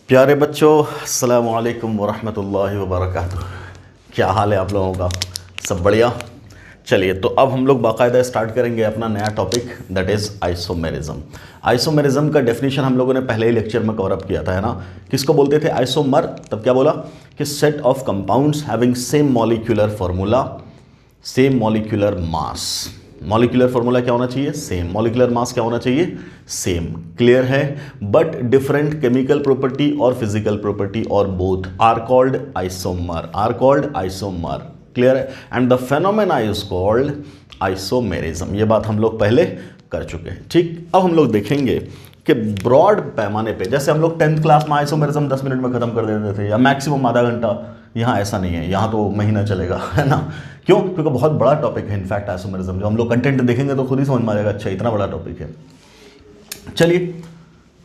प्यारे बच्चों, अस्सलामु अलैकुम वरहमतुल्लाहि वबरकातुह। क्या हाल है आप लोगों का? सब बढ़िया। चलिए, तो अब हम लोग बाकायदा स्टार्ट करेंगे अपना नया topic, that is isomerism. Isomerism का डेफिनेशन हम लोगों ने पहले ही लेक्चर में कवर अप किया था, है ना। किसको बोलते थे? आइसोमर। तब क्या बोला कि set of compounds having same molecular formula, same molecular mass. Molecular formula क्या होना चाहिए? सेम। मॉलिक्यूलर मास क्या होना चाहिए? सेम। क्लियर है? बट डिफरेंट केमिकल प्रॉपर्टी और फिजिकल प्रॉपर्टी और both are called isomer, are called isomer. Clear है? And the phenomena is called isomerism. ये बात हम लोग पहले कर चुके हैं। ठीक, अब हम लोग देखेंगे कि ब्रॉड पैमाने पे, जैसे हम लोग 10th क्लास में आइसोमेरिज्म 10 मिनट में खत्म कर देते थे या मैक्सिमम आधा घंटा, यहाँ ऐसा नहीं है। यहाँ तो महीना चलेगा, है ना। क्यों? क्योंकि बहुत बड़ा टॉपिक है इनफैक्ट आइसोमेरिज्म। जो हम लोग कंटेंट देखेंगे तो खुद ही समझ में आ जाएगा, अच्छा इतना बड़ा टॉपिक है। चलिए,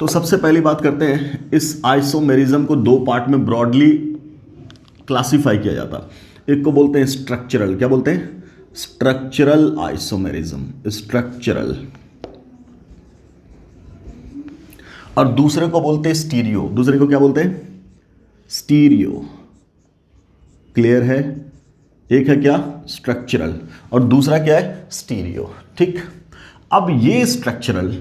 तो सबसे पहली बात करते हैं, इस आइसोमेरिज्म को दो पार्ट में ब्रॉडली क्लासिफाई किया जाता है। एक को बोलते हैं स्ट्रक्चरल। क्या बोलते हैं? Structural isomerism, structural. और दूसरे को बोलते हैं स्टीरियो। दूसरे को क्या बोलते हैं? स्टीरियो। क्लियर है? एक है क्या? स्ट्रक्चरल, और दूसरा क्या है? स्टीरियो। ठीक, अब ये स्ट्रक्चरल,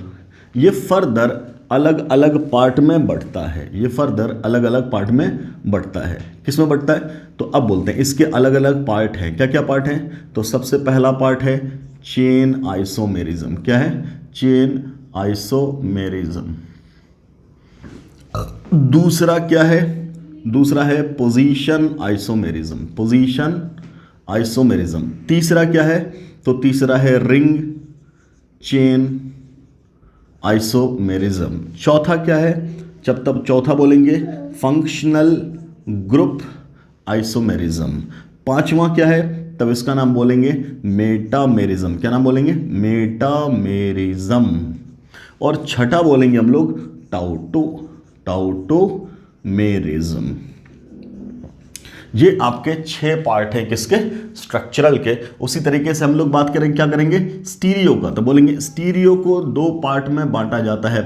ये फर्दर अलग अलग पार्ट में बढ़ता है। ये फर्दर अलग अलग पार्ट में बढ़ता है। किस में बढ़ता है? तो अब बोलते हैं इसके अलग अलग पार्ट हैं। क्या क्या पार्ट हैं? तो सबसे पहला पार्ट है चेन आइसोमेरिज्म। क्या है? Chain isomerism. दूसरा क्या है? दूसरा है पोजीशन आइसोमेरिज्म, पोजीशन आइसोमेरिज्म। तीसरा क्या है? तो तीसरा है रिंग चेन आइसोमेरिज्म। चौथा क्या है? जब तब चौथा बोलेंगे फंक्शनल ग्रुप आइसोमेरिज्म। पांचवा क्या है? तब इसका नाम बोलेंगे मेटामेरिज्म। क्या नाम बोलेंगे? मेटामेरिज्म। और छठा बोलेंगे हम लोग टाउटो, टाउटोमेरिज्म। ये आपके 6 पार्ट हैं। किसके? स्ट्रक्चरल के। उसी तरीके से हम लोग बात करेंगे, क्या करेंगे? स्टीरियो का। तो बोलेंगे स्टीरियो को 2 पार्ट में बांटा जाता है।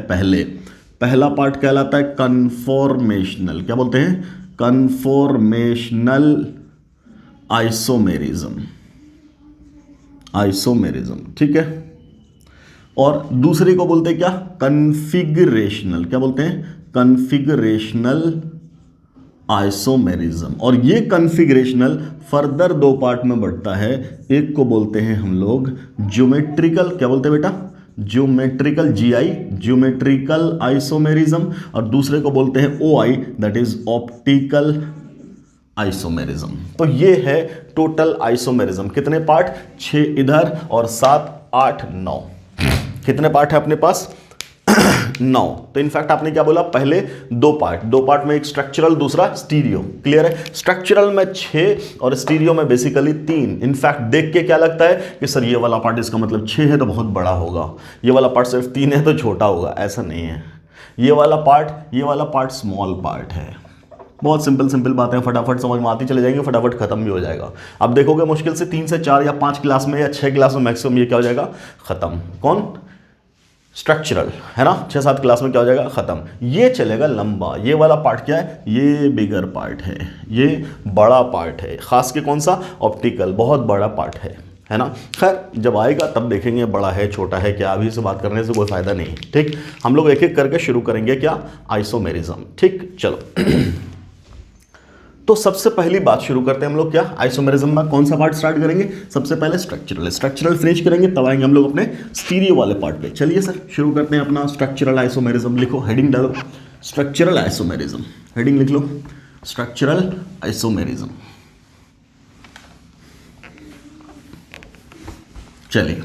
पहला पार्ट कहलाता है कन्फॉर्मेशनल। क्या बोलते हैं? Conformational isomerism, isomerism. ठीक है। और दूसरे को बोलते हैं क्या? कन्फिगरेशनल। क्या बोलते हैं? कन्फिगरेशनल आइसोमेरिज्म। और ये कन्फिगरेशनल फर्दर 2 पार्ट में बढ़ता है। एक को बोलते हैं हम लोग ज्योमेट्रिकल। क्या बोलते हैं बेटा? Geometrical, GI, geometrical isomerism. और दूसरे को बोलते हैं OI, that is optical isomerism. तो ये है टोटल आइसोमेरिज्म। कितने पार्ट? 6 इधर और 7, 8, 9। कितने पार्ट है अपने पास? 9। तो इनफैक्ट आपने क्या बोला? पहले 2 पार्ट, 2 पार्ट में एक स्ट्रक्चरल, दूसरा स्टीरियो। क्लियर है? स्ट्रक्चरल में 6 और स्टीरियो में बेसिकली 3। इनफैक्ट देख के क्या लगता है कि सर ये वाला पार्ट इसका मतलब 6 है तो बहुत बड़ा होगा, ये वाला पार्ट सिर्फ 3 है तो छोटा होगा। ऐसा नहीं है। ये वाला पार्ट स्मॉल पार्ट है। बहुत सिंपल बातें फटाफट समझ में आती चले जाएंगे, फटाफट खत्म भी हो जाएगा। अब देखोगे मुश्किल से 3 से 4 या 5 क्लास में या 6 क्लास में मैक्सिमम ये क्या हो जाएगा? खत्म। कौन? स्ट्रक्चरल, है ना। 6-7 क्लास में क्या हो जाएगा? खत्म। ये चलेगा लंबा। ये वाला पार्ट क्या है? ये बिगर पार्ट है, ये बड़ा पार्ट है। खास के कौन सा? ऑप्टिकल, बहुत बड़ा पार्ट है ना। खैर जब आएगा तब देखेंगे बड़ा है छोटा है क्या। अभी से बात करने से कोई फायदा नहीं। ठीक, हम लोग एक एक करके शुरू करेंगे क्या? आइसोमेरिज्म। ठीक, चलो। तो सबसे पहली बात शुरू करते हैं हम लोग क्या? आइसोमेरिज्म में कौन सा पार्ट स्टार्ट करेंगे? सबसे पहले स्ट्रक्चरल। स्ट्रक्चरल फिनिश करेंगे तब आएंगे हम लोग अपने स्टीरियो वाले पार्ट पे। चलिए सर शुरू करते हैं अपना स्ट्रक्चरल आइसोमेरिज्म। लिखो, हेडिंग डालो, स्ट्रक्चरल आइसोमेरिज्म। हेडिंग लिख लो, स्ट्रक्चरल आइसोमेरिज्म। चलिए,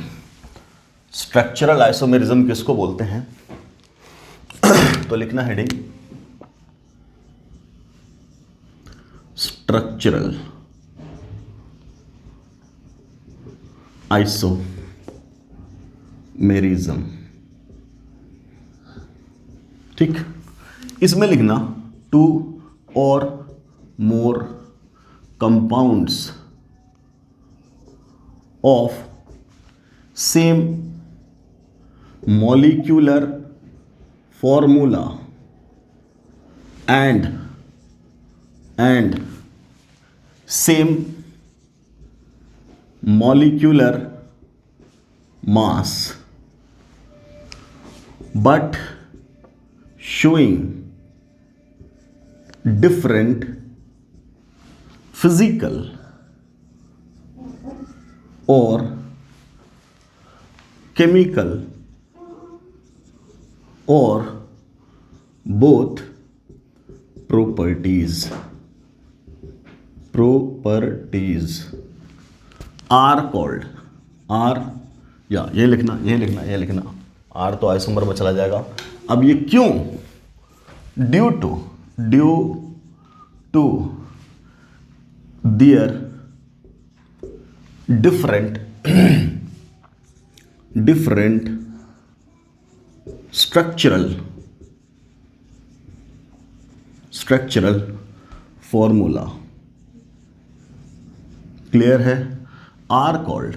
स्ट्रक्चरल आइसोमेरिज्म किसको बोलते हैं? तो लिखना हेडिंग स्ट्रक्चरल आइसोमेरिज्म। ठीक, इसमें लिखना 2 और more compounds of same molecular formula and same molecular mass but showing different physical or chemical or both properties are called या ये लिखना आर तो आइसोमर में चला जाएगा। अब ये क्यों? Due to their different structural formula. Clear है? Are called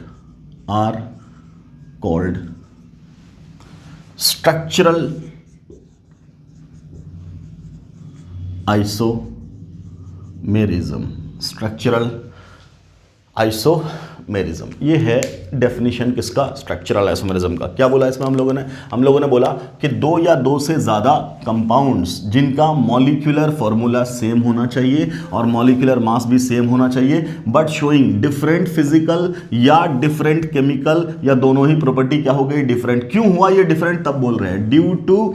structural isomerism. ये है डेफिनेशन किसका? स्ट्रक्चरल आइसोमेरिज्म का। क्या बोला इसमें हम लोगों ने बोला कि दो या दो से ज़्यादा कंपाउंड्स जिनका मॉलिक्यूलर फॉर्मूला सेम होना चाहिए और मॉलिक्यूलर मास भी सेम होना चाहिए, बट शोइंग डिफरेंट फिजिकल या डिफरेंट केमिकल या दोनों ही प्रॉपर्टी क्या हो गई? डिफरेंट। क्यों हुआ ये डिफरेंट? तब बोल रहे हैं due to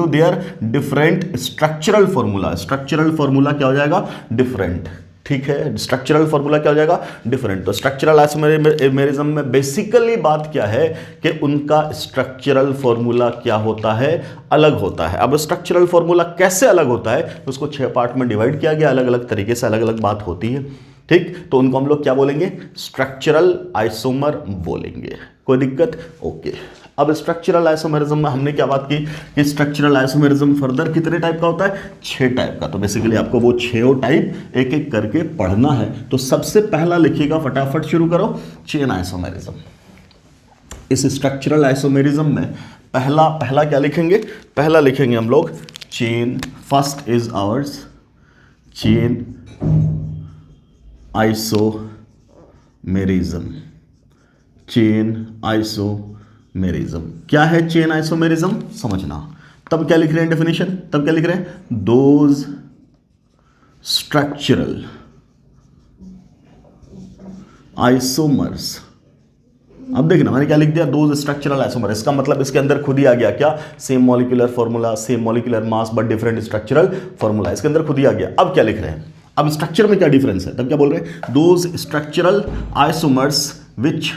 their different structural formula. Structural formula क्या हो जाएगा? डिफरेंट। ठीक है, स्ट्रक्चरल फॉर्मूला क्या हो जाएगा? डिफरेंट। तो स्ट्रक्चरल आइसोमेरिज्म में बेसिकली बात क्या है कि उनका स्ट्रक्चरल फॉर्मूला क्या होता है? अलग होता है। अब स्ट्रक्चरल फॉर्मूला कैसे अलग होता है? उसको 6 पार्ट में डिवाइड किया गया, अलग अलग तरीके से अलग अलग बात होती है। ठीक, तो उनको हम लोग क्या बोलेंगे? स्ट्रक्चरल आइसोमर बोलेंगे। कोई दिक्कत? ओके। अब स्ट्रक्चरल आइसोमेरिज्म में हमने क्या बात की कि स्ट्रक्चरल आइसोमेरिज्म फर्दर कितने टाइप का होता है? 6 टाइप का। तो बेसिकली आपको वो 6 टाइप एक एक करके पढ़ना है। तो सबसे पहला लिखिएगा, फटाफट शुरू करो, चेन आइसोमेरिज्म। इस स्ट्रक्चरल आइसोमेरिज्म में पहला क्या लिखेंगे? पहला लिखेंगे हम लोग chain. First is ours chain isomerism. क्या है चेन आइसोमेरिज्म? समझना। तब क्या लिख रहे हैं डेफिनेशन? तब क्या लिख रहे हैं? Those structural isomers. अब देखना मैंने क्या लिख दिया? Those structural isomer. इसका मतलब इसके अंदर खुद ही आ गया क्या? Same molecular formula, same molecular mass but different structural formula. इसके अंदर खुद ही आ गया। अब क्या लिख रहे हैं? अब स्ट्रक्चर में क्या डिफरेंस है? तब क्या बोल रहे हैं? Those structural isomers which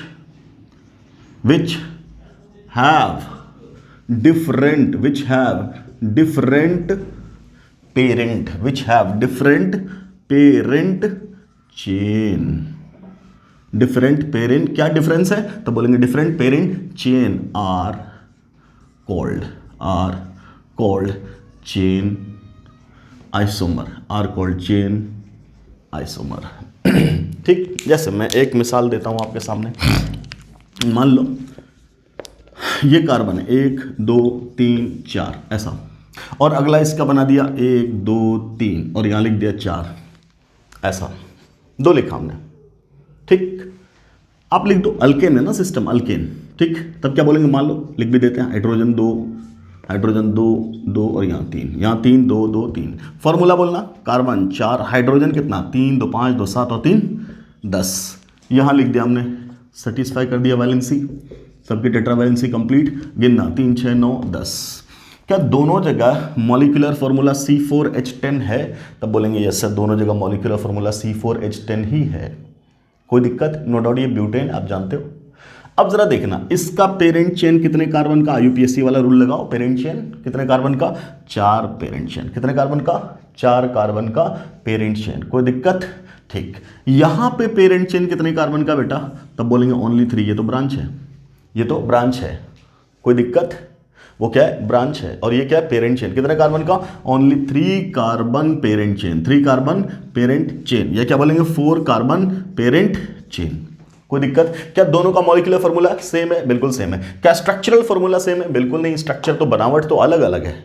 have different parent chain। Different parent क्या डिफरेंस है? तो बोलेंगे different parent chain are called chain isomer. ठीक, जैसे मैं एक मिसाल देता हूं आपके सामने। मान लो ये कार्बन है 1 2 3 4 ऐसा, और अगला इसका बना दिया 1 2 3 और यहां लिख दिया 4 ऐसा। 2 लिखा हमने। ठीक, आप लिख दो अल्केन है ना सिस्टम, अल्केन। ठीक, तब क्या बोलेंगे? मान लो लिख भी देते हैं हाइड्रोजन 2 और यहाँ 3 2 2 3। फॉर्मूला बोलना कार्बन 4 हाइड्रोजन कितना? 3 2 5 2 7 और 3 10। यहाँ लिख दिया हमने, सेटिस्फाई कर दिया वैलेंसी, सबकी टेट्रा वैलेंसी कंप्लीट। गिनना 3 6 9 10। क्या दोनों जगह मॉलिक्यूलर फॉर्मूला C4H10 है? तब बोलेंगे यस सर, दोनों जगह मॉलिक्यूलर फॉर्मूला C4H10 ही है। कोई दिक्कत? नो डाउट ये ब्यूटेन आप जानते हो। अब जरा देखना इसका पेरेंट चेन कितने कार्बन का? यूपीएससी वाला रूल लगाओ। पेरेंट चेन कितने कार्बन का? 4 पेरेंट चेन। कितने कार्बन का? 4 कार्बन का पेरेंट चेन। कोई दिक्कत? ठीक, यहां पे पेरेंट चेन कितने कार्बन का बेटा? तब बोलेंगे ओनली 3। ये तो ब्रांच है, ये तो ब्रांच है। कोई दिक्कत? वो क्या है? ब्रांच है। और ये क्या है? Parent chain. कितने कार्बन का? Only 3 carbon parent chain. 3 carbon parent chain. ये क्या बोलेंगे? 4 कार्बन पेरेंट चेन। कोई दिक्कत? क्या दोनों का मॉलिक्यूलर फॉर्मूला सेम है? बिल्कुल सेम है। क्या स्ट्रक्चरल फॉर्मूला सेम है? बिल्कुल नहीं। स्ट्रक्चर तो बनावट तो अलग अलग है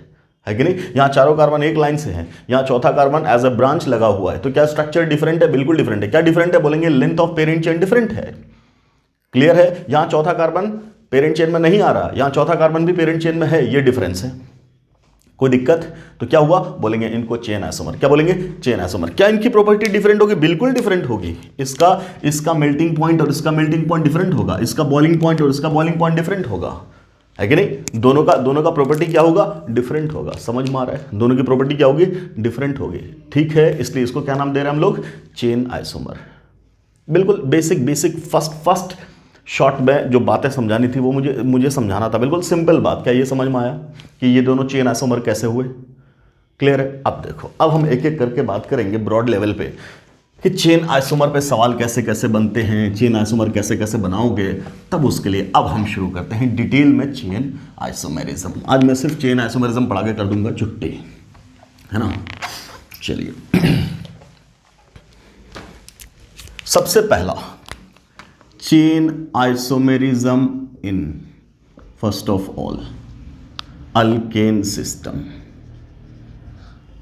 है कि नहीं। यहाँ चारों कार्बन एक लाइन से हैं, यहाँ चौथा कार्बन एज ए ब्रांच लगा हुआ है, तो क्या स्ट्रक्चर डिफरेंट है? बिल्कुल डिफरेंट है। क्या डिफरेंट है? बोलेंगे length of parent chain different है। क्लियर है। यहाँ चौथा कार्बन पेरेंट चेन में नहीं आ रहा, यहाँ चौथा कार्बन भी पेरेंट चेन में है, ये डिफरेंस है। कोई दिक्कत? तो क्या हुआ? बोलेंगे इनको चेन आइसोमर। क्या बोलेंगे? Chain isomer. क्या इनकी प्रॉपर्टी डिफरेंट होगी? बिल्कुल डिफरेंट होगी। इसका मेल्टिंग पॉइंट और इसका मेल्टिंग पॉइंट डिफरेंट होगा, इसका बॉइलिंग पॉइंट और इसका बॉइलिंग पॉइंट डिफरेंट होगा, है कि नहीं। दोनों का प्रॉपर्टी क्या होगा? डिफरेंट होगा। समझ में आ रहा है? दोनों की प्रॉपर्टी क्या होगी? डिफरेंट होगी। ठीक है, इसलिए इसको क्या नाम दे रहे हैं हम लोग? Chain isomer. बिल्कुल बेसिक फर्स्ट शॉर्ट में जो बातें समझानी थी वो मुझे समझाना था। बिल्कुल सिंपल बात। क्या ये समझ में आया कि ये दोनों चेन आइसोमर कैसे हुए? क्लियर है। अब देखो, अब हम एक एक करके बात करेंगे ब्रॉड लेवल पे कि चेन आइसोमर पे सवाल कैसे कैसे बनते हैं, चेन आइसोमर कैसे कैसे बनाओगे। तब उसके लिए अब हम शुरू करते हैं डिटेल में चेन आइसोमेरिज्म। आज मैं सिर्फ चेन आइसोमेरिज्म पढ़ा के कर दूंगा छुट्टी, है ना। चलिए, सबसे पहला chain isomerism in first of all alkane system.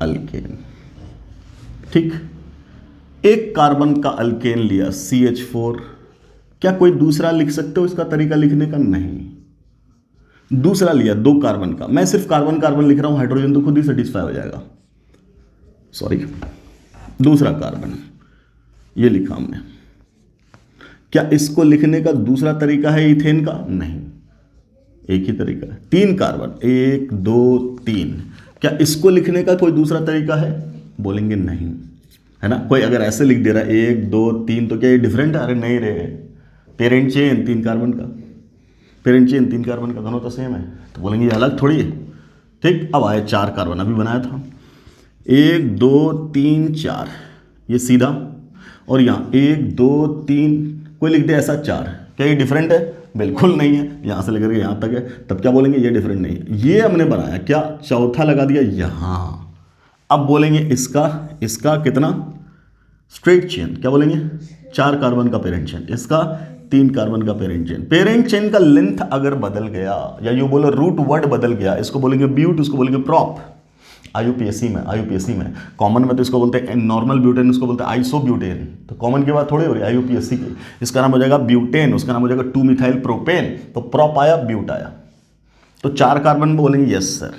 Alkane, ठीक। एक कार्बन का अल्केन लिया CH4, क्या कोई दूसरा लिख सकते हो इसका तरीका लिखने का? नहीं। दूसरा लिया 2 कार्बन का, मैं सिर्फ कार्बन लिख रहा हूं, हाइड्रोजन तो खुद ही सेटिस्फाई हो जाएगा। सॉरी, दूसरा कार्बन ये लिखा हमने। क्या इसको लिखने का दूसरा तरीका है इथेन का? नहीं, एक ही तरीका है। 3 कार्बन, 1 2 3, क्या इसको लिखने का कोई दूसरा तरीका है? बोलेंगे नहीं, है ना। कोई अगर ऐसे लिख दे रहा है 1 2 3, तो क्या ये डिफरेंट है? अरे नहीं रे, पेरेंट चेन 3 कार्बन का, पेरेंट चेन 3 कार्बन का, दोनों तो सेम है, तो बोलेंगे ये अलग थोड़ी है। ठीक। अब आए 4 कार्बन, अभी बनाया था 1 2 3 4, ये सीधा, और यहाँ 1 2 3, कोई लिख दे ऐसा 4, क्या ये डिफरेंट है? बिल्कुल नहीं है। यहाँ से लेकर के यहाँ तक है, तब क्या बोलेंगे? ये डिफरेंट नहीं है। ये हमने बनाया, क्या चौथा लगा दिया यहाँ। अब बोलेंगे इसका कितना? Straight chain. क्या बोलेंगे? 4 कार्बन का पेरेंट चेन, इसका 3 कार्बन का पेरेंट चेन। पेरेंट चेन का लेंथ अगर बदल गया, या यूँ बोलो रूट वर्ड बदल गया, इसको बोलेंगे ब्यूट, उसको बोलेंगे प्रॉप। आईयूपीएससी में कॉमन में तो इसको बोलते हैं नॉर्मल ब्यूटेन, उसको बोलते हैं आइसोब्यूटेन। तो कॉमन की बात थोड़ी हो रही है आईयूपीएससी की। इसका नाम हो जाएगा ब्यूटेन, उसका नाम हो जाएगा 2 मिथाइल प्रोपेन। तो प्रॉप आया, ब्यूट आया। तो 4 कार्बन में बोलेंगे यस सर।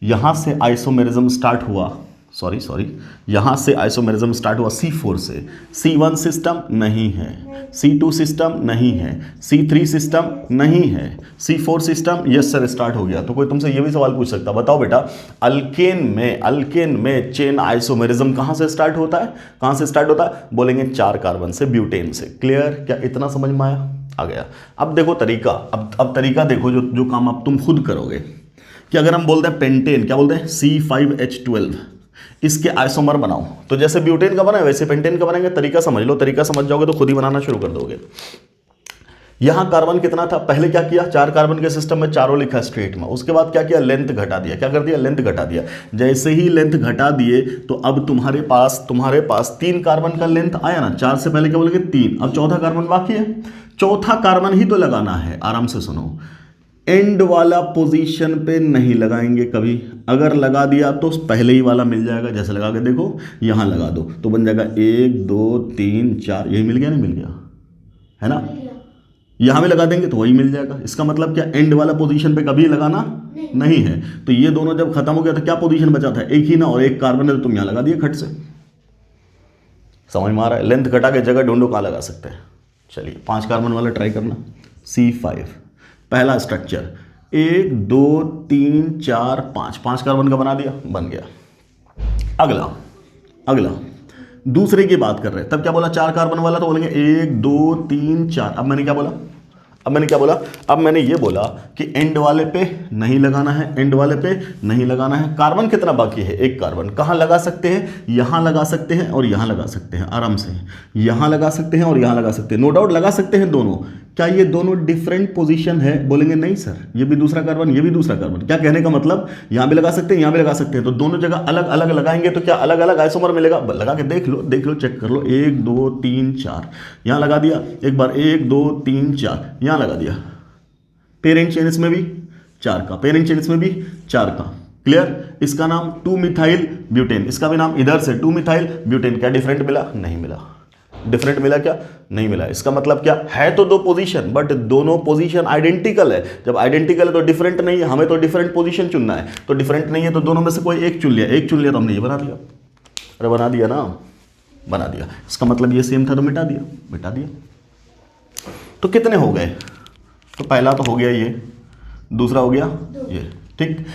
यहां से आइसोमेरिज्म स्टार्ट हुआ, सॉरी, यहां से आइसोमेरिज्म स्टार्ट हुआ C4 से। C1 सिस्टम नहीं है, C2 सिस्टम नहीं है, C3 सिस्टम नहीं है, C4 system yes sir start हो गया। तो कोई तुमसे ये भी सवाल पूछ सकता, बताओ बेटा अल्केन में चेन आइसोमेरिज्म कहां से स्टार्ट होता है? कहां से स्टार्ट होता है? बोलेंगे 4 कार्बन से, ब्यूटेन से। क्लियर? क्या इतना समझ में आया? आ गया। अब देखो तरीका, अब तरीका देखो जो काम अब तुम खुद करोगे कि अगर हम बोलते हैं पेंटेन, क्या बोलते हैं? C5H12, इसके आइसोमर बनाओ। तो जैसे ब्यूटेन का बना है वैसे पेंटेन का बनाएंगे। तरीका समझ लो, तरीका समझ जाओगे तो खुद ही बनाना शुरू कर दोगे। यहां कार्बन कितना था? पहले क्या किया? 4 कार्बन के सिस्टम में चारों लिखा स्ट्रेट में। उसके बाद क्या किया? लेंथ घटा दिया। क्या कर दिया? लेंथ घटा दिया। जैसे ही लेंथ घटा दिए तो अब तुम्हारे पास 3 कार्बन का लेंथ आया ना। 4 से पहले क्या बोलेंगे? 3। अब चौथा कार्बन बाकी है, चौथा कार्बन ही तो लगाना है। आराम से सुनो, एंड वाला पोजीशन पे नहीं लगाएंगे कभी। अगर लगा दिया तो पहले ही वाला मिल जाएगा। जैसे लगा के देखो, यहां लगा दो तो बन जाएगा 1 2 3 4। यही मिल गया, नहीं मिल गया? है ना। यहां भी लगा देंगे तो वही मिल जाएगा। इसका मतलब क्या? एंड वाला पोजीशन पे कभी लगाना नहीं है। तो ये दोनों जब खत्म हो गया तो क्या पोजीशन बचा था? एक ही ना, और एक कार्बन है तो तुम यहां लगा दिए खट से। समझ में आ रहा है? लेंथ घटा के जगह ढूंढो कहां लगा सकते हैं। चलिए 5 कार्बन वाला ट्राई करना। C5 पहला स्ट्रक्चर, 1 2 3 4 5 कार्बन का बना दिया, बन गया। अगला दूसरे की बात कर रहे हैं, तब क्या बोला? 4 कार्बन वाला, तो बोलेंगे 1 2 3 4। अब मैंने क्या बोला? अब मैंने ये बोला कि एंड वाले पे नहीं लगाना है, एंड वाले पे नहीं लगाना है। कार्बन कितना बाकी है? 1 कार्बन। कहाँ लगा सकते हैं? यहां लगा सकते हैं और यहां लगा सकते हैं, आराम से यहां लगा सकते हैं और यहां लगा सकते हैं। नो डाउट लगा सकते हैं दोनों। क्या ये दोनों डिफरेंट पोजीशन है? बोलेंगे नहीं सर, ये भी दूसरा कार्बन, ये भी दूसरा कार्बन। क्या कहने का मतलब? यहां भी लगा सकते हैं, यहां भी लगा सकते हैं। तो दोनों जगह अलग अलग लगाएंगे तो क्या अलग अलग आइसोमर मिलेगा? लगा के देख लो, चेक कर लो। 1 2 3 4 यहां लगा दिया, एक बार 1 2 3 4 यहां लगा दिया। पेरेंट चेन इसमें भी 4 का, पेरेंट चेन इसमें भी 4 का। क्लियर, इसका नाम 2 मिथाइल ब्यूटेन, इसका भी नाम इधर से 2 मिथाइल ब्यूटेन। क्या डिफरेंट मिला? नहीं मिला। डिफरेंट मिला क्या? नहीं मिला। इसका मतलब क्या है? तो दो पोजीशन, बट दोनों पोजीशन आइडेंटिकल है। जब आइडेंटिकल है तो डिफरेंट नहीं है, हमें तो डिफरेंट पोजीशन चुनना है, तो डिफरेंट नहीं है तो दोनों में से कोई एक चुन लिया, एक चुन लिया तो हमने ये बना दिया। अरे बना दिया ना, बना दिया। इसका मतलब ये सेम था तो मिटा दिया, मिटा दिया। तो कितने हो गए? तो पहला तो हो गया ये, दूसरा हो गया ये, ठीक,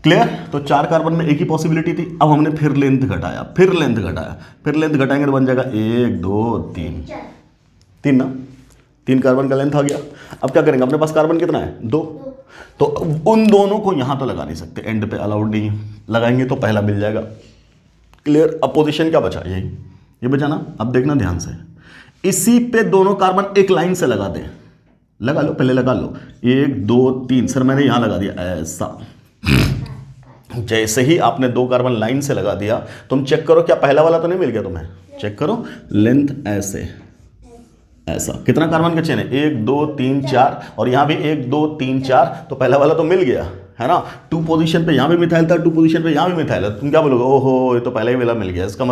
क्लियर। तो 4 कार्बन में एक ही पॉसिबिलिटी थी। अब हमने फिर लेंथ घटाया, फिर लेंथ घटाया, फिर लेंथ घटाएंगे तो बन जाएगा 1 2 3, 3 ना, 3 कार्बन का लेंथ आ गया। अब क्या करेंगे? अपने पास कार्बन कितना है? 2। तो उन दोनों को यहां तो लगा नहीं सकते, एंड पे अलाउड नहीं है, लगाएंगे तो पहला मिल जाएगा। क्लियर। अब पोजीशन क्या बचा? यही, ये बचा ना। अब देखना ध्यान से, इसी पे दोनों कार्बन एक लाइन से लगा दें, लगा लो, पहले लगा लो, 1 2 3। सर मैंने यहां लगा दिया ऐसा। जैसे ही आपने 2 कार्बन लाइन से लगा दिया, तुम चेक करो क्या पहला वाला तो नहीं मिल गया तुम्हें? चेक करो, लेंथ ऐसे, ऐसा। कितना कार्बन का चेन है? 1 2 3 4, और यहां भी 1 2 3 4, तो पहला वाला तो मिल गया है ना। 2 पोजीशन पे यहां भी मिथाइल था, 2 पोजीशन पे यहां भी मिथाइल है। तुम क्या बोलोगे? ओहो, ये तो पहले ही वाला मिल गया। इसका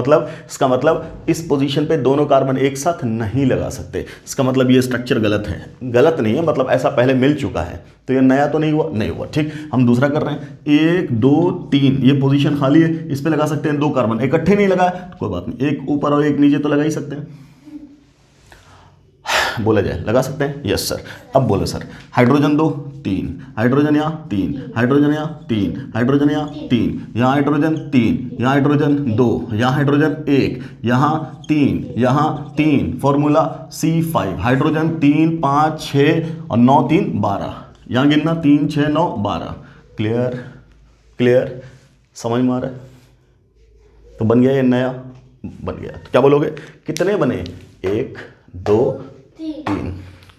मतलब इस पोजीशन पे दोनों कार्बन एक साथ नहीं लगा सकते। इसका मतलब ये स्ट्रक्चर गलत है, गलत नहीं है, मतलब ऐसा पहले मिल चुका है, तो ये नया तो नहीं हुआ, नहीं हुआ। ठीक, हम दूसरा कर रहे हैं, 1 2 3, ये पोजीशन खाली है, इस पे लगा सकते हैं 2 कार्बन, इकट्ठे नहीं लगाया तो कोई बात नहीं, एक ऊपर और एक नीचे तो लगा ही सकते हैं, बोला जाए लगा सकते हैं। Yes sir. अब बोलो सर, हाइड्रोजन 2 3, हाइड्रोजन यहाँ 3, हाइड्रोजन यहाँ 3, हाइड्रोजन यहाँ 3, यहाँ हाइड्रोजन 3, यहाँ हाइड्रोजन 2, यहाँ हाइड्रोजन 1, यहाँ 3, यहाँ 3, फॉर्मूला C5, हाइड्रोजन 3 5 6 और 9 3 12, यहाँ गिनना 3 6 9 12। क्लियर, क्लियर, समझ में आ रहा है? तो बन गया ये नया, बन गया। तो क्या बोलोगे? कितने बने? 1 2 3।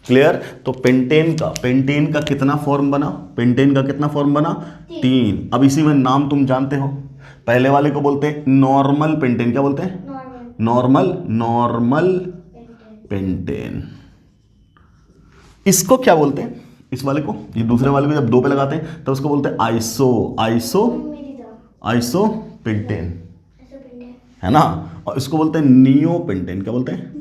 क्लियर। तो पेंटेन का कितना फॉर्म बना? पेंटेन का कितना फॉर्म बना? 3। अब इसी में नाम तुम जानते हो, पहले वाले को बोलते हैं नॉर्मल पेंटेन। क्या बोलते हैं? Normal pentane. इसको क्या बोलते हैं? इस वाले को, ये दूसरे वाले को जब 2 पे लगाते हैं तो उसको बोलते हैं आइसो पेंटेन, है ना। और इसको बोलते हैं नियो पेंटेन। क्या बोलते हैं?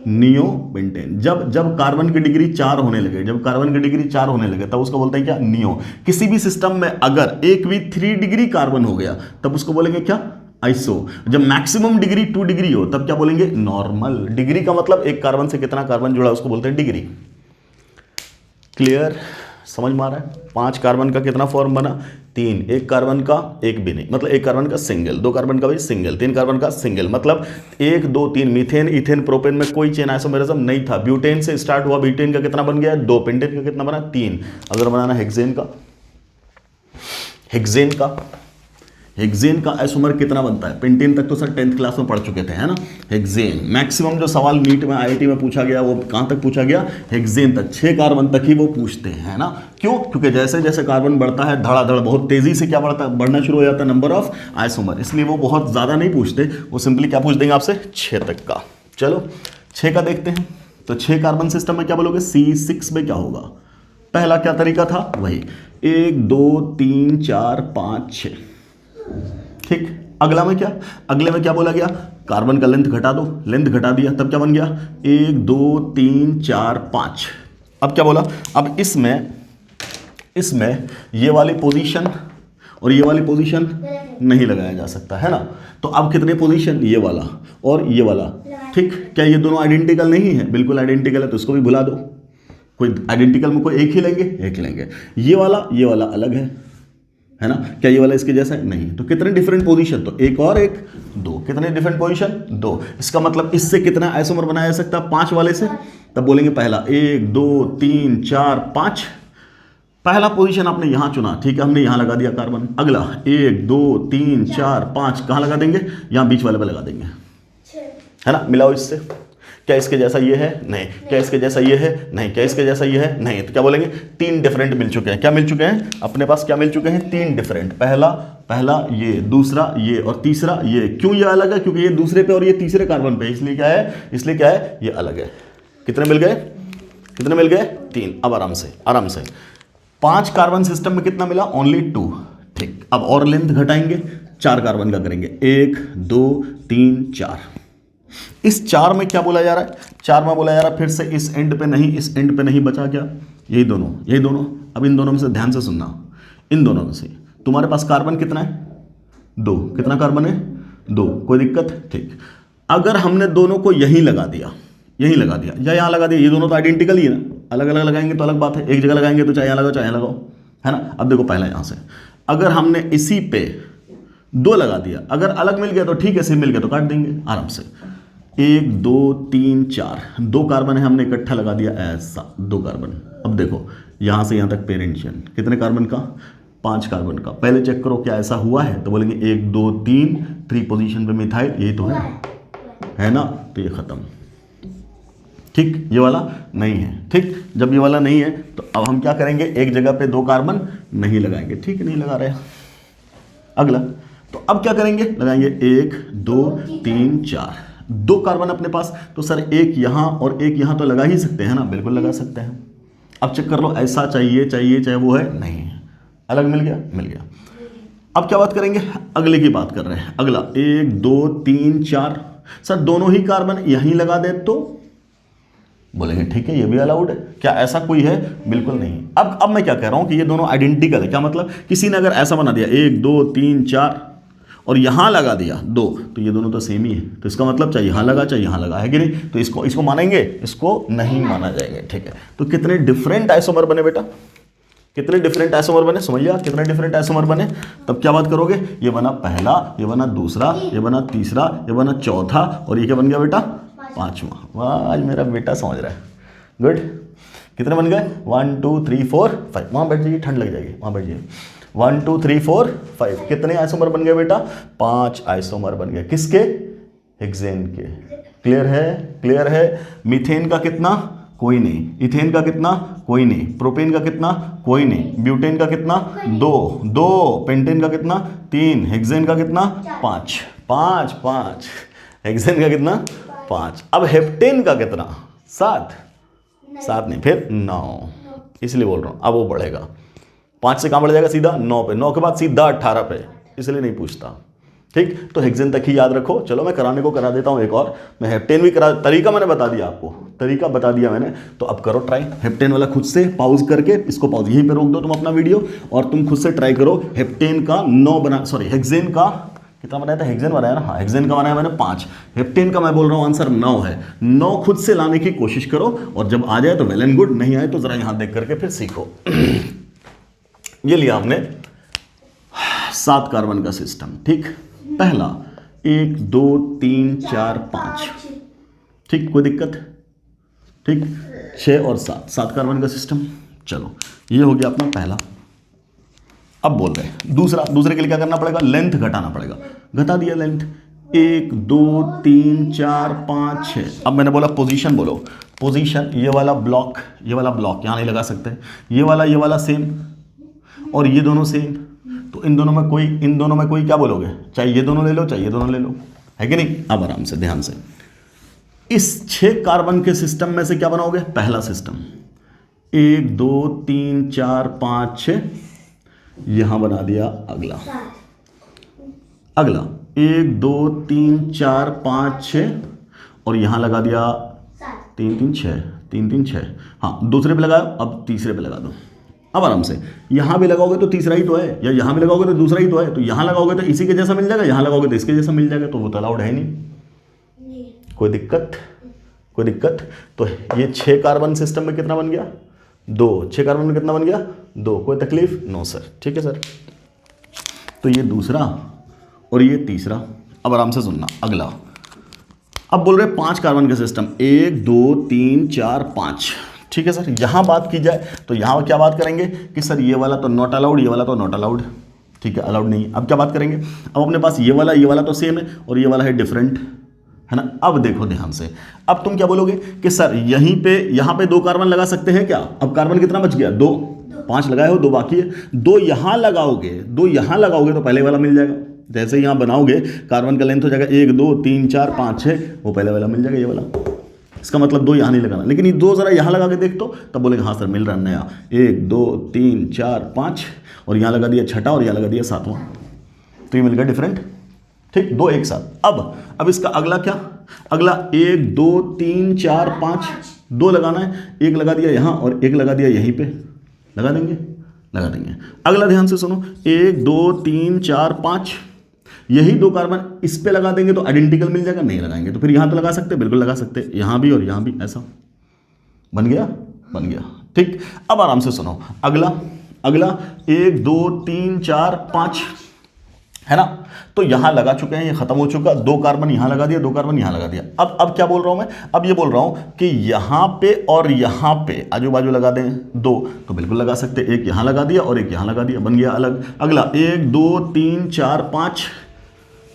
Neo pentane. जब कार्बन की डिग्री 4 होने लगे, जब कार्बन की डिग्री 4 होने लगे तब उसको बोलते हैं क्या? नियो। किसी भी सिस्टम में अगर एक भी 3 डिग्री कार्बन हो गया तब उसको बोलेंगे क्या? आइसो। जब मैक्सिमम डिग्री 2 डिग्री हो तब क्या बोलेंगे? नॉर्मल। डिग्री का मतलब एक कार्बन से कितना कार्बन जुड़ा उसको बोलते हैं डिग्री। क्लियर, समझ में आ रहा है? 5 कार्बन का कितना फॉर्म बना? 3। एक कार्बन का एक भी नहीं, मतलब एक कार्बन का सिंगल, 2 कार्बन का भी सिंगल, 3 कार्बन का सिंगल, मतलब 1 2 3। मीथेन इथेन प्रोपेन में कोई चेन आइसोमेरिज्म नहीं था। ब्यूटेन से स्टार्ट हुआ, ब्यूटेन का कितना बन गया? 2। पेंटेन का कितना बना? 3। अगर बनाना हेक्सेन का आइसोमर कितना बनता है? पेंटेन तक तो सर 10th क्लास में पढ़ चुके थे, है ना। हेक्सेन मैक्सिमम जो सवाल नीट में आईआईटी में पूछा गया वो कहां तक पूछा गया? हेक्सेन तक। 6 कार्बन तक ही वो पूछते हैं, है ना। क्यों? क्योंकि जैसे जैसे कार्बन बढ़ता है धड़ाधड़ बहुत तेजी से क्या बढ़ना शुरू हो जाता है? Number of isomer. इसलिए वो बहुत ज्यादा नहीं पूछते, वो सिंपली क्या पूछ देंगे आपसे? 6 तक का। चलो 6 का देखते हैं। तो 6 कार्बन सिस्टम में क्या बोलोगे? C6 में क्या होगा? पहला क्या तरीका था? वही 1 2 3 4 5 6। ठीक। अगला में क्या? अगले में क्या बोला गया? कार्बन का लेंथ घटा दो, लेंथ घटा दिया तब क्या बन गया? 1 2 3 4 5। अब क्या बोला? अब इसमें ये वाली पोजीशन और ये वाली पोजीशन नहीं लगाया जा सकता, है ना। तो अब कितने पोजीशन? ये वाला और ये वाला। ठीक। क्या ये दोनों आइडेंटिकल नहीं है? बिल्कुल आइडेंटिकल है, तो इसको भी भुला दो। कोई आइडेंटिकल में कोई एक ही लेंगे, एक ही लेंगे। ये वाला अलग है ना। क्या ये वाला इसके जैसा है? नहीं। तो कितने डिफरेंट पोजीशन? तो एक और एक 2। कितने डिफरेंट पोजीशन? 2। इसका मतलब इससे कितना आइसोमर बनाया जा सकता है? 5 वाले से। तब बोलेंगे पहला 1 2 3 4 5। पहला पोजीशन आपने यहां चुना, ठीक है, हमने यहां लगा दिया कार्बन। अगला 1 2 3 4 5 कहां लगा देंगे? यहां बीच वाले पे लगा देंगे, है ना। मिलाओ इससे। क्या इसके जैसा ये है? नहीं। क्या इसके जैसा ये है? नहीं। क्या इसके जैसा ये है? नहीं। तो क्या बोलेंगे? 3 डिफरेंट मिल चुके हैं। क्या मिल चुके हैं? अपने पास क्या मिल चुके हैं? 3 डिफरेंट। पहला ये, दूसरा ये और तीसरा ये। क्यों ये अलग है? क्योंकि ये दूसरे पे और ये तीसरे कार्बन पे, इसलिए क्या है? ये अलग है। कितने मिल गए? 3। अब आराम से 5 कार्बन सिस्टम में कितना मिला? ओनली 2। ठीक। अब और लेंथ घटाएंगे, 4 कार्बन का करेंगे, 1 2 3 4। इस 4 में क्या बोला जा रहा है, 4 में बोला जा रहा है फिर से इस एंड पे नहीं, इस एंड पे नहीं, बचा क्या, यही दोनों। अब इन दोनों में से ध्यान से सुनना, इन दोनों में से तुम्हारे पास कार्बन कितना है, 2। कितना कार्बन है, 2। कोई दिक्कत, ठीक। अगर हमने दोनों को यहीं लगा दिया या यहाँ लगा दिया, ये दोनों तो आइडेंटिकल ही है ना, अलग अलग लगाएंगे तो अलग बात है, एक जगह लगाएंगे तो चाहे यहाँ लगाओ चाहे यहाँ लगाओ, है ना। अब देखो पहला यहाँ से अगर हमने इसी पे 2 लगा दिया, अगर अलग मिल गया तो ठीक है, सेम मिल गया तो काट देंगे आराम से। 1 2 3 4, 2 कार्बन है, हमने इकट्ठा लगा दिया ऐसा, 2 कार्बन। अब देखो यहाँ से यहाँ तक पेरेंट चेन, कितने कार्बन का, 5 कार्बन का। पहले चेक करो क्या ऐसा हुआ है, तो बोलेंगे 1 2 3 पोजीशन पे मिथाइल, यही तो है ना, तो ये खत्म। ठीक, ये वाला नहीं है। ठीक, जब ये वाला नहीं है तो अब हम क्या करेंगे, एक जगह पे 2 कार्बन नहीं लगाएंगे, ठीक, नहीं लगा रहे। अगला, तो अब क्या करेंगे, लगाएंगे 1 2 3 4, 2 कार्बन अपने पास, तो सर एक यहाँ और एक यहाँ तो लगा ही सकते हैं ना, बिल्कुल लगा सकते हैं। अब चेक कर लो, ऐसा चाहिए चाहे वो है, नहीं है, अलग मिल गया। अब क्या बात करेंगे, अगले की बात कर रहे हैं। अगला 1 2 3 4, सर दोनों ही कार्बन यहीं लगा दे तो बोलेंगे ठीक है, ये भी अलाउड है। क्या ऐसा कोई है, बिल्कुल नहीं। अब मैं क्या कह रहा हूं कि ये दोनों आइडेंटिकल है, क्या मतलब, किसी ने अगर ऐसा बना दिया 1 2 3 4 और यहां लगा दिया 2, तो ये दोनों तो सेम ही है, तो इसका मतलब चाहे यहां लगा है कि नहीं, तो इसको मानेंगे, इसको नहीं माना जाएगा। ठीक है, तो कितने डिफरेंट आइसोमर बने बेटा, कितने डिफरेंट आइसोमर बने, समझिए कितने डिफरेंट आइसोमर बने। तब क्या बात करोगे, ये बना पहला, ये बना दूसरा, ये बना तीसरा, ये बना चौथा, और ये क्या बन गया बेटा, 5वां। वाह, आज मेरा बेटा समझ रहा है, गुड। कितने बन गए, 1 2 3 4 5। वहां बैठ जाइए, ठंड लग जाएगी, वहां बैठ जाइए। 1 2 3 4 5, कितने आइसोमर बन गए बेटा, 5 आइसोमर बन गए। किसके, हेक्सेन के। क्लियर है। मीथेन का कितना, कोई नहीं। इथेन का कितना, कोई नहीं। प्रोपेन का कितना, कोई नहीं। ब्यूटेन का कितना, 2। पेंटेन का कितना, 3। हेक्सेन का कितना, 5। हेक्सेन का कितना, 5। अब हेप्टेन का कितना, 7 नहीं, फिर 9। इसलिए बोल रहा हूं, अब वो बढ़ेगा, 5 से कहां बढ़ जाएगा, सीधा 9 पे। 9 के बाद सीधा 18 पे, इसलिए नहीं पूछता। ठीक, तो हेक्सेन तक ही याद रखो। चलो मैं कराने को करा देता हूं एक और, मैं हेप्टेन भी करा, तरीका मैंने बता दिया आपको, तरीका बता दिया मैंने, तो अब करो ट्राई। हेप्टेन वाला खुद से पॉज करके, इसको पॉज यहीं पे रोक दो तुम अपना वीडियो, और तुम खुद से ट्राई करो। हेप्टेन का 9 बना, सॉरी हेक्सेन का कितना बनाया था, हेक्सेन बनाया ना, हाँ हेक्सेन का बनाया मैंने 5। हेप्टेन का मैं बोल रहा हूँ आंसर 9 है। 9 खुद से लाने की कोशिश करो, और जब आ जाए तो वेल एंड गुड, नहीं आए तो जरा यहां देख करके फिर सीखो। ये लिया हमने 7 कार्बन का सिस्टम। ठीक, पहला 1 2 3 4 5, ठीक, कोई दिक्कत, ठीक, 6 और 7 कार्बन का सिस्टम। चलो ये हो गया अपना पहला। अब बोल रहे हैं दूसरे के लिए क्या करना पड़ेगा, लेंथ घटाना पड़ेगा। घटा दिया लेंथ, 1 2 3 4 5 6। अब मैंने बोला पोजीशन, बोलो पोजीशन। ये वाला ब्लॉक यहां नहीं लगा सकते, ये वाला सेम, और ये दोनों सेम, तो इन दोनों में कोई क्या बोलोगे, चाहे ये दोनों ले लो, चाहे ये दोनों ले लो, है कि नहीं। अब आराम से ध्यान से, इस 6 कार्बन के सिस्टम में से क्या बनाओगे, पहला सिस्टम 1 2 3 4 5 6, यहां बना दिया अगला 1 2 3 4 5 6, और यहां लगा दिया 3 3 6। हाँ, दूसरे पे लगाओ, अब तीसरे पे लगा दो। अब आराम से, यहां भी लगाओगे तो तीसरा ही तो है, या यहां भी लगाओगे तो दूसरा ही तो है, तो यहां लगाओगे तो इसी के जैसा मिल जाएगा, यहां लगाओगे तो इसके जैसा मिल जाएगा, तो वो तो अलाउड है नहीं। कोई दिक्कत। तो ये 6 कार्बन सिस्टम में कितना बन गया, 2। 6 कार्बन में कितना बन गया, 2। कोई तकलीफ, नो सर, ठीक है सर। तो ये दूसरा और ये तीसरा। अब आराम से सुनना अगला। अब बोल रहे 5 कार्बन का सिस्टम, 1 2 3 4 5, ठीक है सर। यहां बात की जाए तो यहां क्या बात करेंगे कि सर ये वाला तो नॉट अलाउड, ये वाला तो नॉट अलाउड, ठीक है, अलाउड नहीं। अब क्या बात करेंगे, अब अपने पास ये वाला तो सेम है, और ये वाला है डिफरेंट, है ना। अब देखो ध्यान से, अब तुम क्या बोलोगे कि सर यहां पे 2 कार्बन लगा सकते हैं क्या। अब कार्बन कितना बच गया, 2। 5 लगाए हो, 2 बाकी है। 2 यहां लगाओगे तो पहले वाला मिल जाएगा। जैसे यहां बनाओगे, कार्बन का लेंथ हो जाएगा 1 2 3 4 5 6, वो पहले वाला मिल जाएगा, ये वाला। इसका मतलब 2 यहाँ नहीं लगाना, लेकिन ये 2 जरा यहाँ लगा के देख तो तब बोलेंगे हाँ सर मिल रहा है नया। 1 2 3 4 5 और यहाँ लगा दिया छठा और यहाँ लगा दिया सातवां, तो ये मिल गया डिफरेंट। ठीक, 2 एक साथ। अब इसका अगला क्या, अगला 1 2 3 4 5 2 लगाना है, एक लगा दिया यहाँ और एक लगा दिया यहीं पे, लगा देंगे। अगला ध्यान से सुनो, 1 2 3 4 5 यही 2 कार्बन इस पे लगा देंगे तो आइडेंटिकल मिल जाएगा, नहीं लगाएंगे तो फिर यहां तो लगा सकते, बिल्कुल लगा सकते, यहां भी और यहां भी, ऐसा बन गया। ठीक, अब आराम से सुनो, अगला 1 2 3 4 5 है ना, तो यहां लगा चुके हैं, ये खत्म हो चुका, 2 कार्बन यहां लगा दिया, 2 कार्बन यहां लगा दिया। अब क्या बोल रहा हूं मैं, अब ये बोल रहा हूं कि यहां पे और यहां पे आजू बाजू लगा दें 2, तो बिल्कुल लगा सकते, एक यहां लगा दिया और एक यहां लगा दिया, बन गया अलग। अगला 1 2 3 4 5